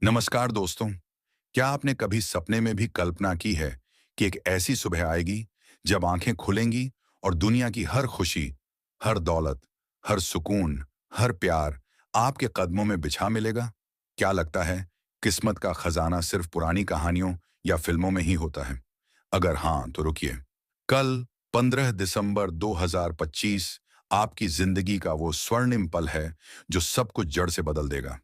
नमस्कार दोस्तों। क्या आपने कभी सपने में भी कल्पना की है कि एक ऐसी सुबह आएगी जब आंखें खुलेंगी और दुनिया की हर खुशी, हर दौलत, हर सुकून, हर प्यार आपके कदमों में बिछा मिलेगा? क्या लगता है किस्मत का खजाना सिर्फ पुरानी कहानियों या फिल्मों में ही होता है? अगर हाँ तो रुकिए। कल 15 दिसंबर 2025 आपकी जिंदगी का वो स्वर्णिम पल है जो सब कुछ जड़ से बदल देगा।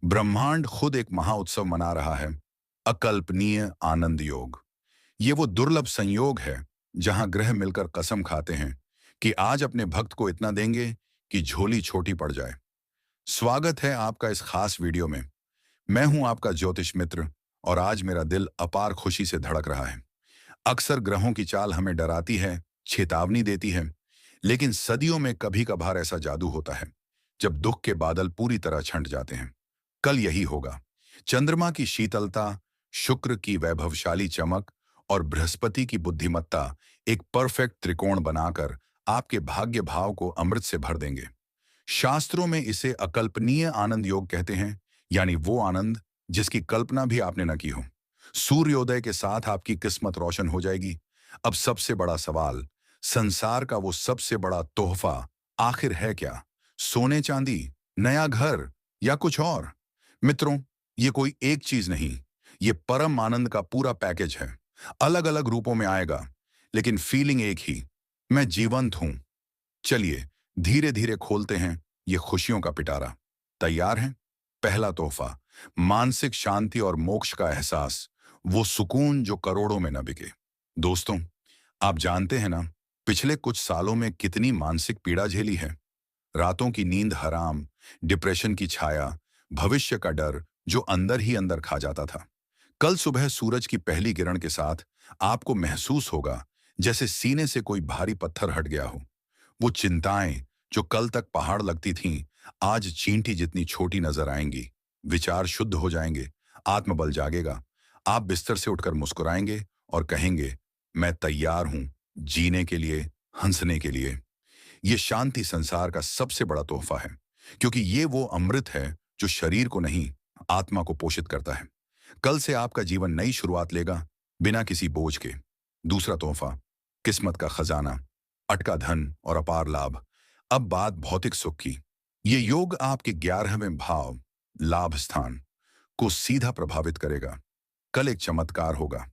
ब्रह्मांड खुद एक महाउत्सव मना रहा है। अकल्पनीय आनंद योग। ये वो दुर्लभ संयोग है जहां ग्रह मिलकर कसम खाते हैं कि आज अपने भक्त को इतना देंगे कि झोली छोटी पड़ जाए। स्वागत है आपका इस खास वीडियो में। मैं हूं आपका ज्योतिष मित्र और आज मेरा दिल अपार खुशी से धड़क रहा है। अक्सर ग्रहों की चाल हमें डराती है, चेतावनी देती है, लेकिन सदियों में कभी कभार ऐसा जादू होता है जब दुख के बादल पूरी तरह छंट जाते हैं। कल यही होगा। चंद्रमा की शीतलता, शुक्र की वैभवशाली चमक और बृहस्पति की बुद्धिमत्ता एक परफेक्ट त्रिकोण बनाकर आपके भाग्य भाव को अमृत से भर देंगे। शास्त्रों में इसे अकल्पनीय आनंद योग कहते हैं, यानी वो आनंद जिसकी कल्पना भी आपने न की हो। सूर्योदय के साथ आपकी किस्मत रोशन हो जाएगी। अब सबसे बड़ा सवाल, संसार का वो सबसे बड़ा तोहफा आखिर है क्या? सोने चांदी, नया घर या कुछ और? मित्रों, ये कोई एक चीज नहीं, ये परम आनंद का पूरा पैकेज है। अलग अलग रूपों में आएगा, लेकिन फीलिंग एक ही, मैं जीवंत हूं। चलिए धीरे धीरे खोलते हैं ये खुशियों का पिटारा। तैयार हैं? पहला तोहफा, मानसिक शांति और मोक्ष का एहसास, वो सुकून जो करोड़ों में न बिके। दोस्तों, आप जानते हैं ना, पिछले कुछ सालों में कितनी मानसिक पीड़ा झेली है। रातों की नींद हराम, डिप्रेशन की छाया, भविष्य का डर जो अंदर ही अंदर खा जाता था। कल सुबह सूरज की पहली किरण के साथ आपको महसूस होगा जैसे सीने से कोई भारी पत्थर हट गया हो। वो चिंताएं जो कल तक पहाड़ लगती थीं, आज चींटी जितनी छोटी नजर आएंगी। विचार शुद्ध हो जाएंगे, आत्मबल जागेगा। आप बिस्तर से उठकर मुस्कुराएंगे और कहेंगे, मैं तैयार हूं जीने के लिए, हंसने के लिए। ये शांति संसार का सबसे बड़ा तोहफा है, क्योंकि ये वो अमृत है जो शरीर को नहीं, आत्मा को पोषित करता है। कल से आपका जीवन नई शुरुआत लेगा, बिना किसी बोझ के। दूसरा तोहफा, किस्मत का खजाना, अटका धन और अपार लाभ। अब बात भौतिक सुख की। ये योग आपके 11वें भाव, लाभ स्थान, को सीधा प्रभावित करेगा। कल एक चमत्कार होगा।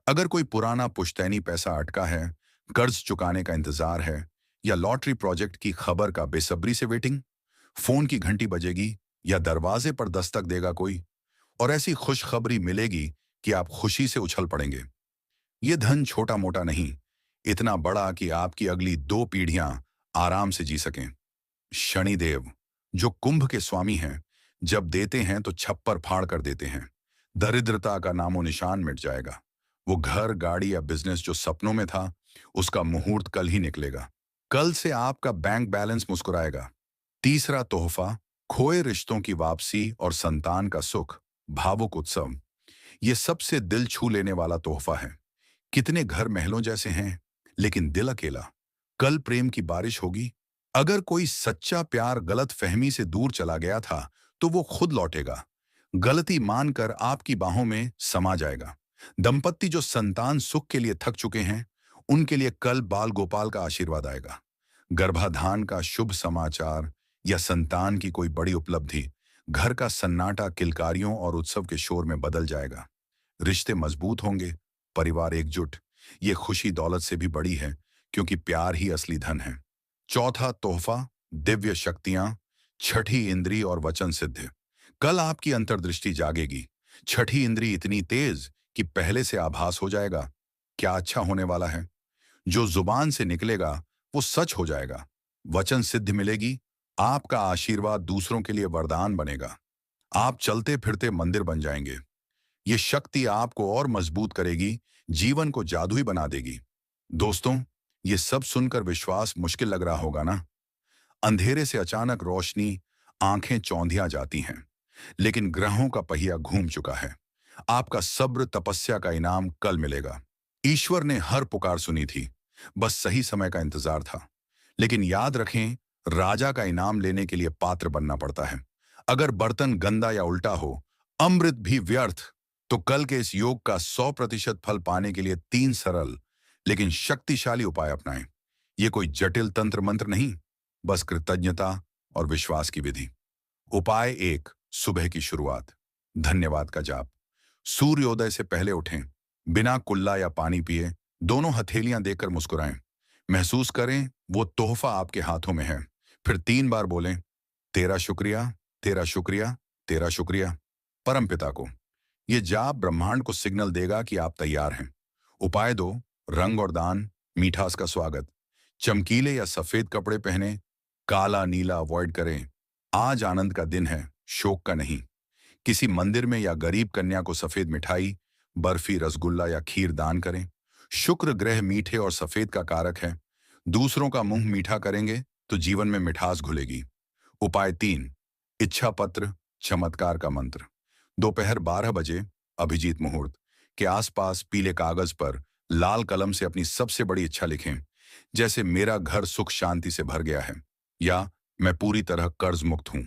अगर कोई पुराना पुश्तैनी पैसा अटका है, कर्ज चुकाने का इंतजार है, या लॉटरी प्रोजेक्ट की खबर का बेसब्री से वेटिंग, फोन की घंटी बजेगी या दरवाजे पर दस्तक देगा कोई, और ऐसी खुशखबरी मिलेगी कि आप खुशी से उछल पड़ेंगे। ये धन छोटा मोटा नहीं, इतना बड़ा कि आपकी अगली 2 पीढ़ियां आराम से जी सकें। शनिदेव, जो कुंभ के स्वामी हैं, जब देते हैं तो छप्पर फाड़ कर देते हैं। दरिद्रता का नामो निशान मिट जाएगा। वो घर, गाड़ी या बिजनेस जो सपनों में था, उसका मुहूर्त कल ही निकलेगा। कल से आपका बैंक बैलेंस मुस्कुराएगा। तीसरा तोहफा, खोए रिश्तों की वापसी और संतान का सुख, भावुक उत्सव। ये सबसे दिल छू लेने वाला तोहफा है। कितने घर महलों जैसे हैं, लेकिन दिल अकेला। कल प्रेम की बारिश होगी। अगर कोई सच्चा प्यार गलत फहमी से दूर चला गया था, तो वो खुद लौटेगा। गलती मानकर आपकी बाहों में समा जाएगा। दंपत्ति जो संतान सुख के लिए थक चुके हैं, उनके लिए कल बाल गोपाल का आशीर्वाद आएगा। गर्भाधान का शुभ समाचार या संतान की कोई बड़ी उपलब्धि, घर का सन्नाटा किलकारियों और उत्सव के शोर में बदल जाएगा। रिश्ते मजबूत होंगे, परिवार एकजुट। ये खुशी दौलत से भी बड़ी है, क्योंकि प्यार ही असली धन है। चौथा तोहफा, दिव्य शक्तियां, छठी इंद्री और वचन सिद्ध। कल आपकी अंतर्दृष्टि जागेगी। छठी इंद्री इतनी तेज कि पहले से आभास हो जाएगा क्या अच्छा होने वाला है। जो जुबान से निकलेगा वो सच हो जाएगा। वचन सिद्ध मिलेगी। आपका आशीर्वाद दूसरों के लिए वरदान बनेगा। आप चलते फिरते मंदिर बन जाएंगे। ये शक्ति आपको और मजबूत करेगी, जीवन को जादुई बना देगी। दोस्तों, ये सब सुनकर विश्वास मुश्किल लग रहा होगा ना? अंधेरे से अचानक रोशनी, आंखें चौंधिया जाती हैं। लेकिन ग्रहों का पहिया घूम चुका है। आपका सब्र तपस्या का इनाम कल मिलेगा। ईश्वर ने हर पुकार सुनी थी, बस सही समय का इंतजार था। लेकिन याद रखें, राजा का इनाम लेने के लिए पात्र बनना पड़ता है। अगर बर्तन गंदा या उल्टा हो, अमृत भी व्यर्थ। तो कल के इस योग का 100% फल पाने के लिए 3 सरल लेकिन शक्तिशाली उपाय अपनाएं। ये कोई जटिल तंत्र मंत्र नहीं, बस कृतज्ञता और विश्वास की विधि। उपाय 1, सुबह की शुरुआत। धन्यवाद का जाप। सूर्योदय से पहले उठें, बिना कुल्ला या पानी पिए दोनों हथेलियां देकर मुस्कुराएं। महसूस करें वो तोहफा आपके हाथों में है। फिर 3 बार बोलें, तेरा शुक्रिया, तेरा शुक्रिया, तेरा शुक्रिया, परमपिता को। ये जाप ब्रह्मांड को सिग्नल देगा कि आप तैयार हैं। उपाय 2, रंग और दान, मीठास का स्वागत। चमकीले या सफेद कपड़े पहने, काला नीला अवॉइड करें। आज आनंद का दिन है, शोक का नहीं। किसी मंदिर में या गरीब कन्या को सफेद मिठाई, बर्फी, रसगुल्ला या खीर दान करें। शुक्र ग्रह मीठे और सफेद का कारक है। दूसरों का मुंह मीठा करेंगे तो जीवन में मिठास घुलेगी। उपाय 3, इच्छा पत्र, चमत्कार का मंत्र। दोपहर 12 बजे, अभिजीत मुहूर्त के आसपास पीले कागज पर लाल कलम से अपनी सबसे बड़ी इच्छा लिखें, जैसे मेरा घर सुख शांति से भर गया है या मैं पूरी तरह कर्ज मुक्त हूं।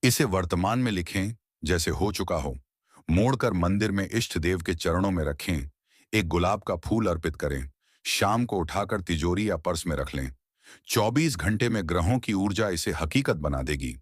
इसे वर्तमान में लिखें, जैसे हो चुका हो। मोड़कर मंदिर में इष्ट देव के चरणों में रखें। एक गुलाब का फूल अर्पित करें। शाम को उठाकर तिजोरी या पर्स में रख लें। 24 घंटे में ग्रहों की ऊर्जा इसे हकीकत बना देगी।